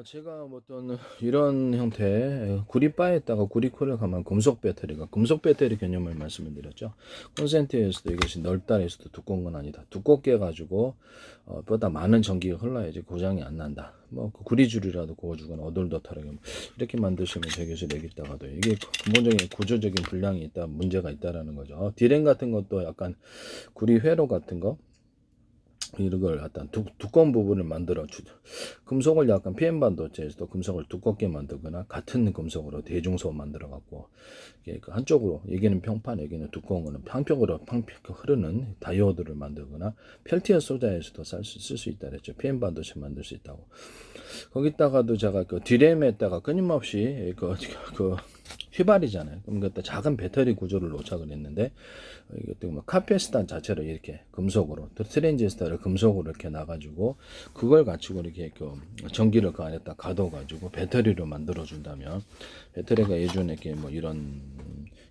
제가 뭐 어떤 이런 형태 구리바에다가 구리코를 가면 금속 배터리가 금속 배터리 개념을 말씀을 드렸죠. 콘센트에서도 이것이 넓다 해서도 두꺼운 건 아니다. 두껍게 해가지고 보다 많은 전기가 흘러야지 고장이 안 난다. 뭐 구리줄이라도 구워주거나 어덜더덜하게 이렇게 만드시면 되겠어요. 내기다가도 이게 근본적인 구조적인 불량이 있다, 문제가 있다라는 거죠. 디램 같은 것도 약간 구리 회로 같은 거 이런 걸 약간 두꺼운 부분을 만들어 주죠. 금속을 약간 PM 반도체에서도 금속을 두껍게 만들거나 같은 금속으로 대중소 만들어 갖고 그 한쪽으로 여기는 평판 여기는 두꺼운 거는 한쪽으로 흐르는 다이오드를 만들거나 펠티어 소자에서도 쓸 수 있다 그랬죠. PM 반도체 만들 수 있다고. 거기다가도 제가 그 디램에다가 끊임없이 그 휘발이잖아요. 그럼 그때 작은 배터리 구조를 놓착을 했는데 이것도 뭐 카페스탄 자체를 이렇게 금속으로 트랜지스터를 금속으로 이렇게 놔가지고 그걸 갖추고 이렇게 그 전기를 그 안에다 가둬가지고 배터리로 만들어 준다면 배터리가 예전에 이렇게 뭐 이런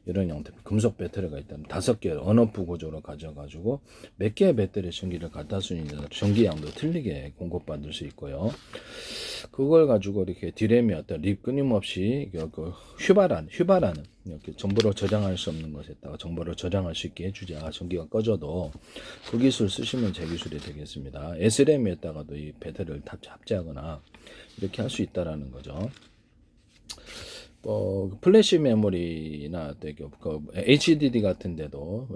형태 금속 배터리가 있다면 5개 언어프 구조로 가져가지고 몇 개의 배터리 전기를 갖다 쓰는 전기량도 틀리게 공급받을 수 있고요. 그걸 가지고 이렇게 디램이 어떤 립 끊임없이 그 휘발하는 이렇게 정보를 저장할 수 없는 것에다가 정보를 저장할 수 있게 해주자. 전기가 꺼져도 그 기술 쓰시면 제 기술이 되겠습니다. SRAM에다가도 이 배터리를 합체하거나 이렇게 할 수 있다라는 거죠. 플래시 메모리나 그 HDD 같은 데도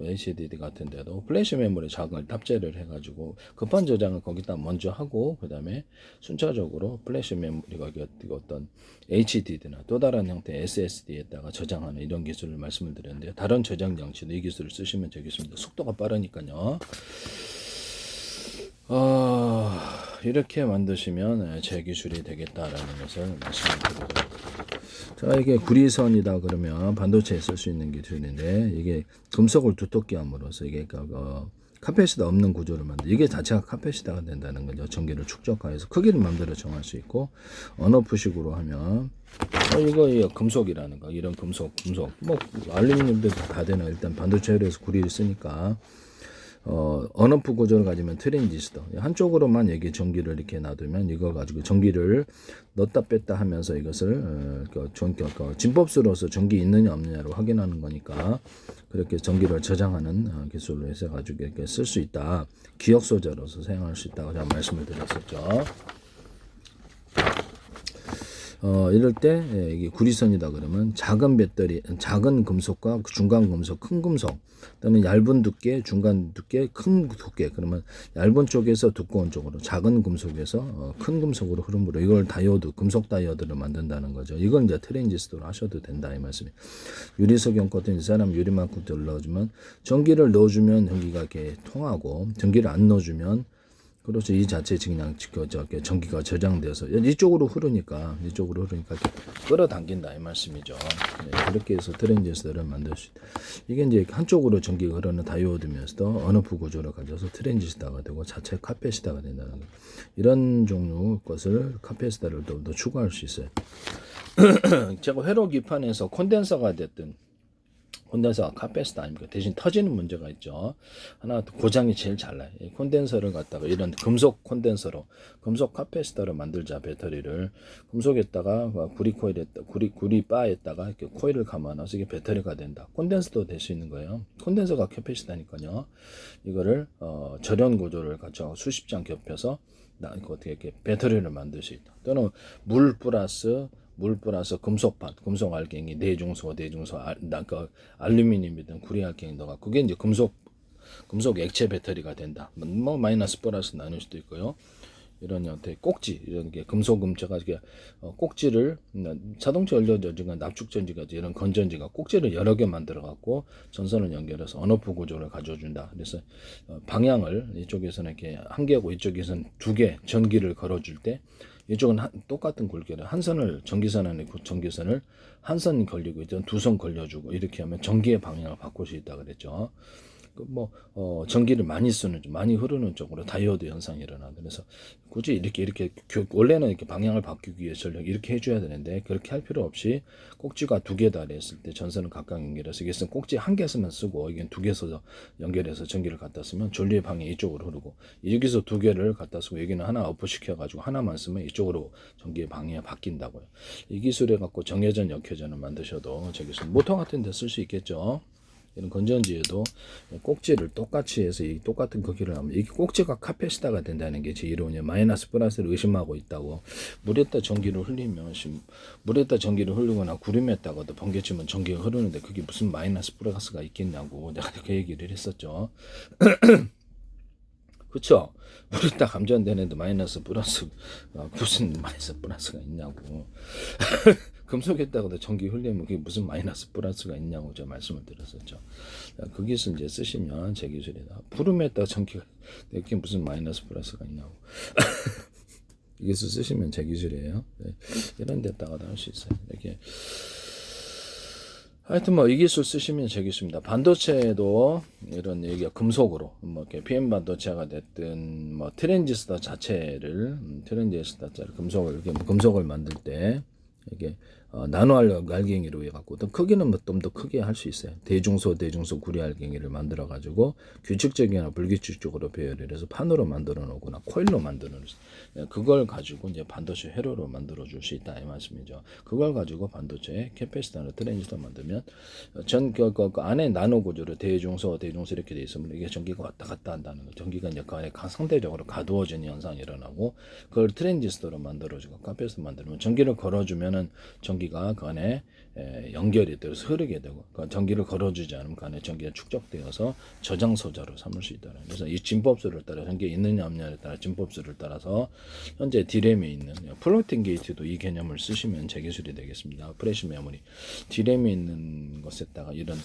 플래시 메모리 자극을 탑재를 해가지고 급한 저장을 거기다 먼저 하고 그 다음에 순차적으로 플래시 메모리가 어떤 HDD나 또 다른 형태의 SSD에다가 저장하는 이런 기술을 말씀을 드렸는데요. 다른 저장 장치도 이 기술을 쓰시면 되겠습니다. 속도가 빠르니까요. 이렇게 만드시면 제 기술이 되겠다라는 것을 말씀을 드리도록. 자, 이게 구리선이다 그러면 반도체에 쓸 수 있는 기술인데 이게 금속을 두텁게 함으로써 이게 카패시터 없는 구조를 만들 이게 자체가 카패시터가 된다는 거죠. 전기를 축적하여서 크기를 마음대로 정할 수 있고 언어프식으로 하면 이거 금속이라는 거 이런 금속 뭐 알루미늄도 다 되나 일단 반도체에서 구리를 쓰니까 언어프 구조를 가지면 트랜지스터 한쪽으로만 여기 전기를 이렇게 놔두면 이걸 가지고 전기를 넣었다 뺐다 하면서 이것을 진법수로서 전기 있느냐 없느냐로 확인하는 거니까 그렇게 전기를 저장하는 기술로 해서 가지고 이렇게 쓸 수 있다. 기억 소재로서 사용할 수 있다고 제가 말씀을 드렸었죠. 이럴 때 이게 구리선이다 그러면 작은 배터리, 작은 금속과 중간 금속, 큰 금속 또는 얇은 두께, 중간 두께, 큰 두께 그러면 얇은 쪽에서 두꺼운 쪽으로 작은 금속에서 큰 금속으로 흐름으로 이걸 다이오드, 금속 다이오드를 만든다는 거죠. 이건 이제 트랜지스터로 하셔도 된다 이 말씀이. 유리석용 것도 이 사람 유리만큼 넣어주면 전기를 넣어주면 전기가 이렇게 통하고 전기를 안 넣어주면 그렇죠. 이 자체 그냥 전기가 저장돼서 이쪽으로 흐르니까 이렇게 끌어당긴다 이 말씀이죠. 네, 그렇게 해서 트랜지스터를 만들 수 있다. 이게 이제 한쪽으로 전기가 흐르는 다이오드면서도 언어프 구조를 가져서 트랜지스터가 되고 자체 카패시터가 된다는 거. 이런 종류 것을 카패시터를 더 추가할 수 있어요. 제가 회로 기판에서 콘덴서가 됐든 콘덴서가 카패시터 아닙니까? 대신 터지는 문제가 있죠. 하나 고장이 제일 잘 나요. 이 콘덴서를 갖다가 이런 금속 콘덴서로 금속 카패시터를 만들자 배터리를 금속에다가 구리바에다가 이렇게 코일을 감아놔서 이게 배터리가 된다. 콘덴서도 될 수 있는 거예요. 콘덴서가 카패시터니까요. 이거를 절연 구조를 갖춰 수십 장 겹혀서 어떻게 이렇게 배터리를 만들 수 있다. 또는 물 플러스 금속판, 금속 알갱이, 내중소, 알루미늄이든 구리 알갱이 넣어가 그게 이제 금속 액체 배터리가 된다. 뭐 마이너스 플러스 나눌 수도 있고요. 이런 형태 꼭지 이런 게 금속 음체가 꼭지를 자동차 연료전지가 납축전지가 이런 건전지가 꼭지를 여러 개 만들어 갖고 전선을 연결해서 언어프 구조를 가져준다. 그래서 방향을 이쪽에서는 이렇게 한 개고 이쪽에서는 2개 전기를 걸어줄 때 이쪽은 똑같은 굵기를 한 선을 전기선 안에 전기선을 한 선 걸리고 있던 2선 걸려주고 이렇게 하면 전기의 방향을 바꿀 수 있다 그랬죠. 전기를 많이 쓰는 좀 많이 흐르는 쪽으로 다이오드 현상이 일어나. 그래서 굳이 이렇게 원래는 이렇게 방향을 바꾸기 위해 전력 이렇게 해줘야 되는데 그렇게 할 필요 없이 꼭지가 두 개 달했을 때 전선을 각각 연결해서 이게 꼭지 한 개서만 쓰고 이게 두 개서 연결해서 전기를 갖다 쓰면 전류의 방향이 이쪽으로 흐르고 여기서 두 개를 갖다 쓰고 여기는 하나 업시켜 가지고 하나만 쓰면 이쪽으로 전기의 방향이 바뀐다고요. 이 기술에 갖고 정회전 역회전을 만드셔도 저기서 모터 같은 데 쓸 수 있겠죠. 이런 건전지에도 꼭지를 똑같이 해서 이 똑같은 크기를 하면 이게 꼭지가 카페시타가 된다는 게 제 이론이에요. 마이너스 플러스를 의심하고 있다고. 물에다 전기를 흘리면 물에다 전기를 흘리거나 구름에다가도 번개치면 전기가 흐르는데 그게 무슨 마이너스 플러스가 있겠냐고 내가 그 얘기를 했었죠. 그쵸? 물에다 감전되는데 마이너스 플러스 무슨 마이너스 플러스가 있냐고. 금속에다가도 전기 흘리면 그게 무슨 마이너스 플러스가 있냐고 제가 말씀을 드렸었죠. 그 기술 이제 쓰시면 제 기술이다. 부름에다가 전기가 그게 무슨 마이너스 플러스가 있냐고. 이 기술 쓰시면 제 기술이에요. 네. 이런 데다가도 할 수 있어요. 이렇게 하여튼 이 기술 쓰시면 제 기술입니다. 반도체도 이런 얘기가 금속으로 이렇게 PM 반도체가 됐든 트랜지스터 자체를 금속을 이렇게 금속을 만들 때 이게 나노 알갱이로 해갖고 어떤 크기는 좀 더 크게 할 수 있어요. 대중소 구리 알갱이를 만들어 가지고 규칙적이나 불규칙적으로 배열을 해서 판으로 만들어 놓거나 코일로 만들어 놓으세요. 그걸 가지고 이제 반도체 회로로 만들어 줄 수 있다 이 말씀이죠. 그걸 가지고 반도체 캐패시터나 트랜지스터 만들면 그 안에 나노 구조로 대중소 이렇게 돼 있으면 이게 전기가 왔다 갔다 한다는 거. 전기가 이제 상대적으로 가두어지는 현상이 일어나고 그걸 트랜지스터로 만들어주고 카페시터 만들면 전기를 걸어주면은 전기가 그 안에 연결이 되어서 흐르게 되고 그 전기를 걸어주지 않으면 그 안에 전기가 축적되어서 저장 소자로 삼을 수 있다. 그래서 이 진법수를 따라 전기가 있느냐 없느냐에 따라 진법수를 따라서 현재 D램에 있는 플로팅 게이트도 이 개념을 쓰시면 제 기술이 되겠습니다. 프레시 메모리 D램에 있는 것에다가 이런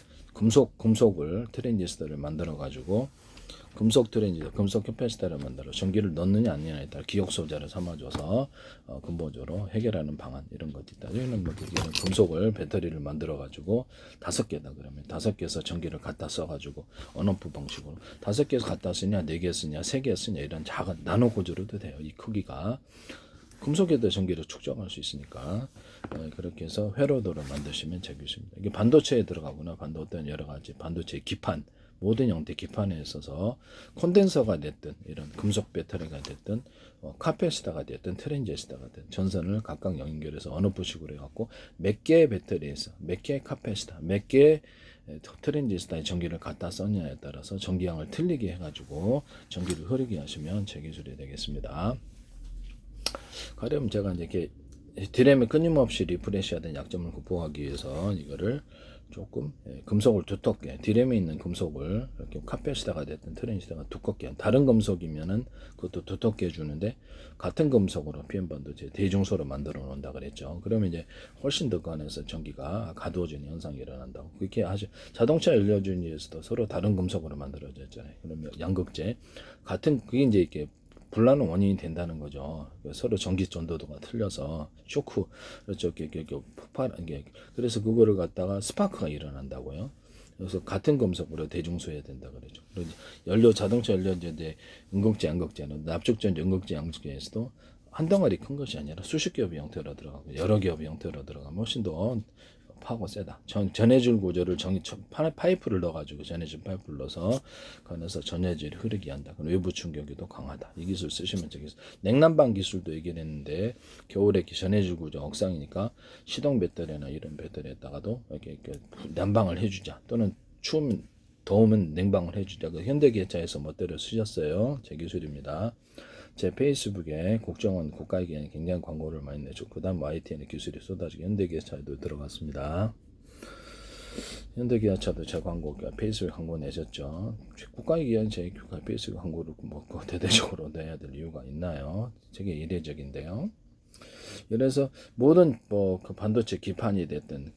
금속을 트랜지스터를 만들어 가지고 금속 캐패시터를 만들어 전기를 넣느냐 안 넣느냐에 따라 기억 소자를 삼아줘서 근본적으로 해결하는 방안 이런 것도 있다. 여기는 금속을 배터리를 만들어 가지고 5개다 그러면 5개에서 전기를 갖다 써가지고 언오프 방식으로 5개에서 갖다 쓰냐 4개 쓰냐 3개 쓰냐 이런 작은 나노 구조로도 돼요. 이 크기가 금속에도 전기를 축적할 수 있으니까 그렇게 해서 회로도를 만드시면 되겠습니다. 이게 반도체에 들어가거나 어떤 여러 가지 반도체 기판 모든 형태 기판에 있어서 콘덴서가 됐든 이런 금속 배터리가 됐든 카패시터가 됐든 트랜지스터가 됐든 전선을 각각 연결해서 어느 부식으로 해갖고 몇 개의 배터리에서 몇 개의 카패시터 몇 개의 트랜지스터에 전기를 갖다 썼냐에 따라서 전기량을 틀리게 해가지고 전기를 흐르게 하시면 제 기술이 되겠습니다. 가령 제가 이제 이렇게 드램에 끊임없이 리프레시하던 약점을 극복하기 위해서 이거를 조금 금속을 두텁게 D램에 있는 금속을 이렇게 카패시터가 됐든 트랜지스터가 두껍게 다른 금속이면은 그것도 두텁게 해주는데 같은 금속으로 PM 반도체 대중소로 만들어 놓는다 그랬죠. 그러면 이제 훨씬 더 그 안에서 전기가 가두어지는 현상이 일어난다고 그렇게 하죠. 자동차 연료준위에서도 서로 다른 금속으로 만들어졌잖아요. 그러면 양극재 같은 그게 이제 이렇게 불나는 원인이 된다는 거죠. 서로 전기 전도도가 틀려서 쇼크, 그렇죠. 폭발, 그래서 그거를 갖다가 스파크가 일어난다고요. 그래서 같은 금속으로 대중소해야 된다 그러죠. 자동차 연료제, 음극재, 양극재는 납축전, 음극재, 양극재에서도 한 덩어리 큰 것이 아니라 수십 겹의 형태로 들어가고 여러 겹의 형태로 들어가면 훨씬 더 파고 세다. 전해줄 구조를 파이프를 넣어가지고 전해줄 파이프를 넣어서 건너서 전해질이 흐르게 한다. 외부 충격이 더 강하다. 이 기술 쓰시면 되겠어요. 냉난방 기술도 얘기했는데 겨울에 전해질 구조 억상이니까 시동 배터리나 이런 배터리에다가도 이렇게 난방을 해주자. 또는 추우면 더우면 냉방을 해주자. 그 현대기아차에서 멋대로 쓰셨어요. 제 기술입니다. 제 페이스북에 국정원 국가기관에 굉장히 광고를 많이 내죠. 그 다음 YTN의 기술이 쏟아지고 현대기아차도 들어갔습니다. 현대기아차도 제 광고 페이스북 광고 내셨죠. 국가기관 제 페이스북 광고를 대대적으로 내야 될 이유가 있나요? 되게 이례적인데요. 그래서 모든 그 반도체 기판이 됐든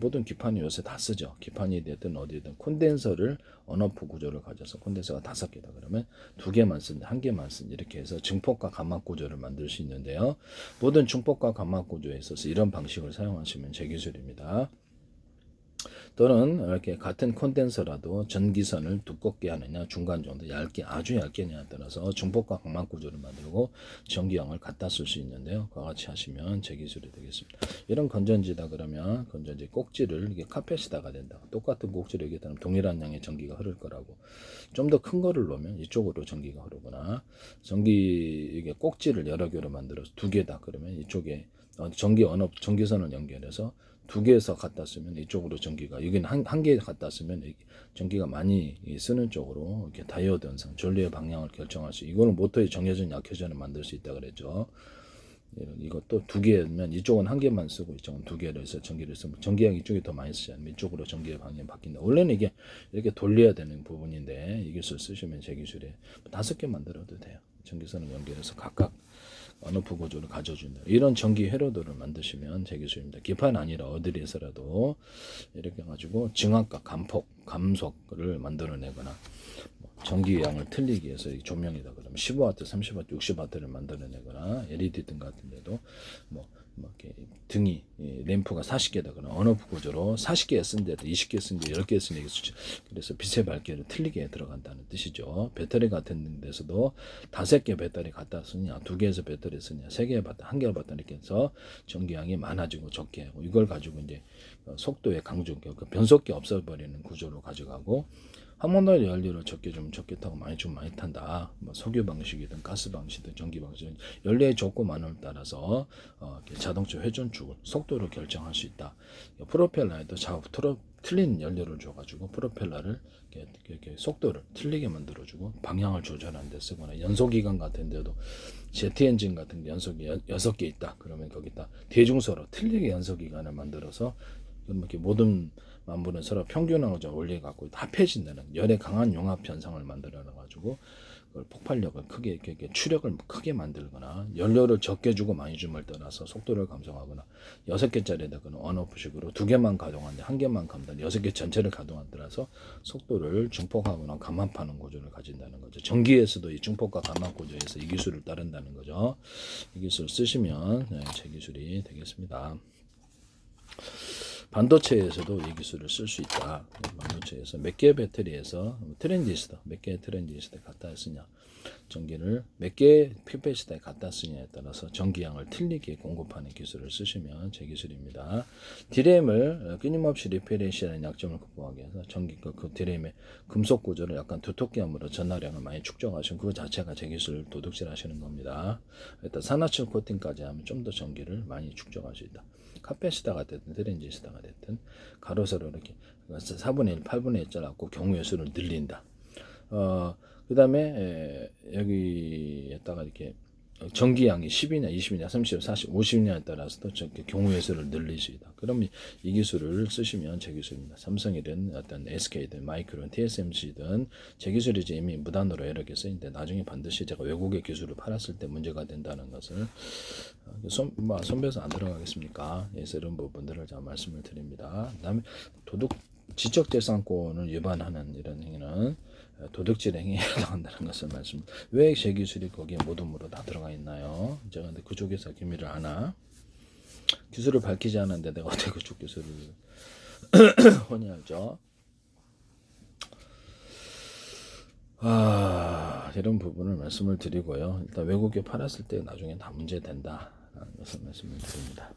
모든 기판이 요새 다 쓰죠. 기판이 됐든 어디든 콘덴서를 언오프 구조를 가져서 콘덴서가 5개다 그러면 2개만 쓴, 1개만 쓴 이렇게 해서 증폭과 감압 구조를 만들 수 있는데요. 모든 증폭과 감압 구조에 있어서 이런 방식을 사용하시면 제 기술입니다. 또는 이렇게 같은 콘덴서라도 전기선을 두껍게 하느냐 중간 정도 얇게 아주 얇게냐에 따라서 중폭과 강막 구조를 만들고 전기형을 갖다 쓸 수 있는데요. 그와 같이 하시면 제 기술이 되겠습니다. 이런 건전지다 그러면 건전지 꼭지를 이게 카펫에다가 된다. 똑같은 꼭지를 이게 되면 동일한 양의 전기가 흐를 거라고. 좀 더 큰 거를 놓으면 이쪽으로 전기가 흐르거나 전기 이게 꼭지를 여러 개로 만들어서 두 개다 그러면 이쪽에 전기선을 연결해서 두 개에서 갖다 쓰면 이쪽으로 전기가 여기는 한 개 갖다 쓰면 전기가 많이 쓰는 쪽으로 이렇게 다이오드 현상 전류의 방향을 결정할 수 이거는 모터의 정해진 약효전을 만들 수 있다 그랬죠. 이것도 두 개면 이쪽은 한 개만 쓰고 이쪽은 두 개를 해서 전기를 쓰면 전기량 이쪽이 더 많이 쓰지 않으면 이쪽으로 전기의 방향이 바뀐다. 원래는 이게 이렇게 돌려야 되는 부분인데 이 기술 쓰시면 제 기술에 5개 만들어도 돼요. 전기선을 연결해서 각각 언어프 구조를 가져준다. 이런 전기 회로도를 만드시면 제 기술입니다. 기판 아니라 어디에서라도 이렇게 가지고 증압과 감폭, 감속을 만들어내거나 전기량을 틀리기 위해서 조명이다 그러면 15W, 30W, 60W를 만들어내거나 LED 등 같은 데도 뭐 이렇게 등이 램프가 40개다 그러면 언어프 구조로 40개 쓴 데도 20개 쓴 데 10개 쓴 데 그래서 빛의 밝기를 틀리게 들어간다는 뜻이죠. 배터리 같은 데서도 5개 배터리 갖다 쓰냐 2개에서 배터리 쓰냐 3개 배터리 1개 배터리 이렇게 해서 전기량이 많아지고 적게 하고 이걸 가지고 이제 속도의 강조 변속기 없애버리는 구조로 가져가고 한 번 더 연료를 적게 주면 적게 타고 많이 주면 많이 탄다. 뭐 석유 방식이든 가스 방식이든 전기 방식이든 연료의 적고 많음을 따라서 자동차 회전축을 속도를 결정할 수 있다. 프로펠러에도 틀린 연료를 줘가지고 프로펠러를 이렇게 속도를 틀리게 만들어주고 방향을 조절하는 데 쓰거나 연소기관 같은 데도 제트 엔진 같은 게 연소기 6개 있다. 그러면 거기다 대중소로 틀리게 연소기관을 만들어서 이렇게 모든 만물은 서로 평균하고 올려갖고 합해진다는 열의 강한 융합 현상을 만들어가지고 폭발력을 크게 이렇게 추력을 크게 만들거나 연료를 적게 주고 많이 줌을 떠나서 속도를 감소하거나 6개짜리에다가는 언오프식으로 2개만 가동하는데 1개만 감당 6개 전체를 가동한 따라서 속도를 중폭하거나 감압하는 구조를 가진다는 거죠. 전기에서도 이 중폭과 감압 구조에서 이 기술을 따른다는 거죠. 이 기술을 쓰시면 제 기술이 되겠습니다. 반도체에서도 이 기술을 쓸 수 있다. 반도체에서 몇 개의 배터리에서 트랜지스터, 몇 개의 트랜지스터에 갖다 쓰냐, 전기를 몇 개의 피패시터에 갖다 쓰냐에 따라서 전기량을 틀리게 공급하는 기술을 쓰시면 제 기술입니다. 디램을 끊임없이 리페레시라는 약점을 극복하기 위해서 그 디램의 금속 구조를 약간 두텁게함으로 전하량을 많이 축적하시면 그 자체가 제 기술을 도둑질하시는 겁니다. 일단 산화철 코팅까지 하면 좀 더 전기를 많이 축적할 수 있다. 카페시다가 됐든 트랜지스타가 됐든 가로세로 이렇게 4분의 1, 8분의 1 잘랐고 경우의 수를 늘린다. 그 다음에 여기에다가 이렇게 전기량이 10이냐, 20이냐, 30이냐, 40, 50이냐에 따라서도 경우의 수를 늘릴 수 있다. 그러면 이 기술을 쓰시면 제 기술입니다. 삼성이든 어떤 SK든 마이크론, TSMC든 제 기술이 이제 이미 무단으로 여러 개 쓰이는데 나중에 반드시 제가 외국의 기술을 팔았을 때 문제가 된다는 것을 손배서 안 들어가겠습니까? 그래서 이런 부분들을 제가 말씀을 드립니다. 그다음에 지적재산권을 위반하는 이런 행위는 도둑질 행위에 해당한다는 것을 말씀. 왜 제 기술이 거기에 모둠으로 다 들어가 있나요? 제가 근데 그쪽에서 기밀을 아나? 기술을 밝히지 않았는데 내가 어떻게 그쪽 기술을 훤히 알죠? 이런 부분을 말씀을 드리고요. 일단 외국에 팔았을 때 나중에 다 문제 된다. 라는 것을 말씀을 드립니다.